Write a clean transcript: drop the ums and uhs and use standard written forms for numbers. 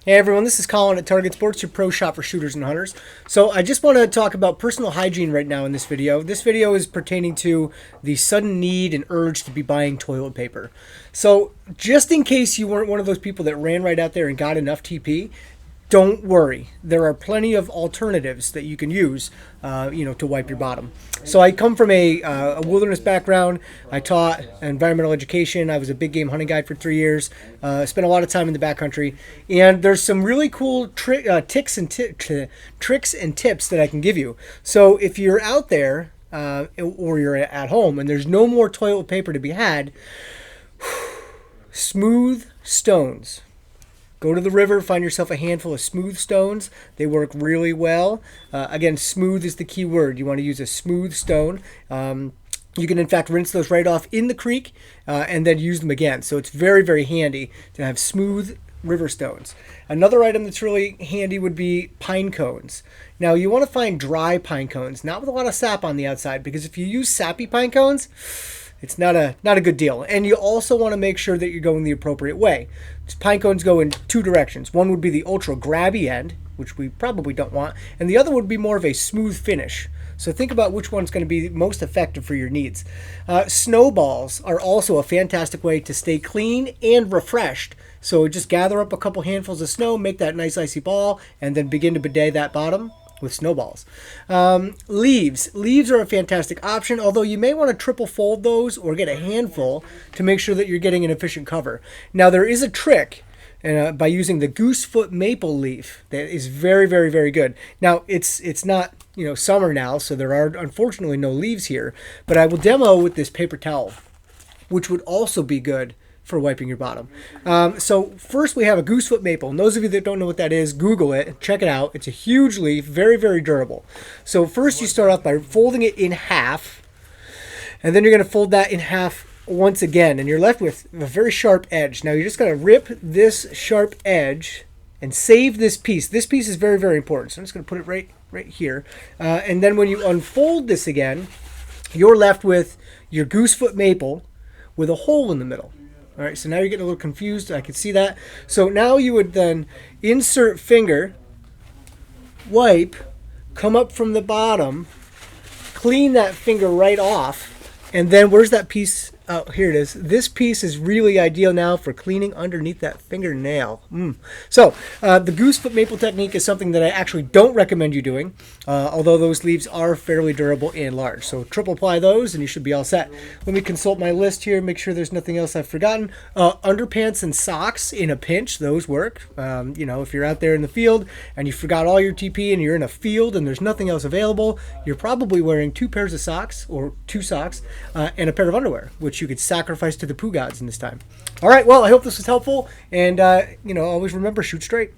Hey everyone, this is Colin at Target Sports, your pro shop for shooters and hunters. So I just want to talk about personal hygiene right now in this video. This video is pertaining to the sudden need and urge to be buying toilet paper. So just in case you weren't one of those people that ran right out there and got enough TP, don't worry. There are plenty of alternatives that you can use, to wipe your bottom. So I come from a wilderness background. I taught environmental education. I was a big game hunting guide for 3 years. Spent a lot of time in the backcountry, and there's some really cool tricks and tips that I can give you. So if you're out there or you're at home and there's no more toilet paper to be had, smooth stones. Go to the river, find yourself a handful of smooth stones. They work really well. Again, smooth is the key word. You want to use a smooth stone. You can, in fact, rinse those right off in the creek and then use them again. So it's very, very handy to have smooth river stones. Another item that's really handy would be pine cones. Now, you want to find dry pine cones, not with a lot of sap on the outside, because if you use sappy pine cones, it's not a good deal. And you also want to make sure that you're going the appropriate way. Pine cones go in two directions. One would be the ultra grabby end, which we probably don't want, and the other would be more of a smooth finish. So think about which one's going to be most effective for your needs. Snowballs are also a fantastic way to stay clean and refreshed. So just gather up a couple handfuls of snow, make that nice icy ball, and then begin to bidet that bottom with snowballs. Leaves are a fantastic option, although you may want to triple fold those or get a handful to make sure that you're getting an efficient cover. Now there is a trick by using the goosefoot maple leaf that is very, very, very good. Now it's not summer now, so there are unfortunately no leaves here, but I will demo with this paper towel, which would also be good for wiping your bottom. So first we have a goosefoot maple. And those of you that don't know what that is, Google it, check it out. It's a huge leaf, very, very durable. So first you start off by folding it in half, and then you're going to fold that in half once again, and you're left with a very sharp edge. Now you're just going to rip this sharp edge and save this piece. This piece is very, very important. So I'm just going to put it right here. And then when you unfold this again, you're left with your goosefoot maple with a hole in the middle. All right, so now you're getting a little confused. I can see that. So now you would then insert finger, wipe, come up from the bottom, clean that finger right off, and then where's that piece? Oh, here it is. This piece is really ideal now for cleaning underneath that fingernail. So the goosefoot maple technique is something that I actually don't recommend you doing, although those leaves are fairly durable and large. So triple apply those and you should be all set. Let me consult my list here, make sure there's nothing else I've forgotten. Underpants and socks in a pinch, those work. If you're out there in the field and you forgot all your TP and you're in a field and there's nothing else available, you're probably wearing two pairs of socks or two socks and a pair of underwear, which you could sacrifice to the poo gods in this time. All right, well, I hope this was helpful, and always remember, shoot straight.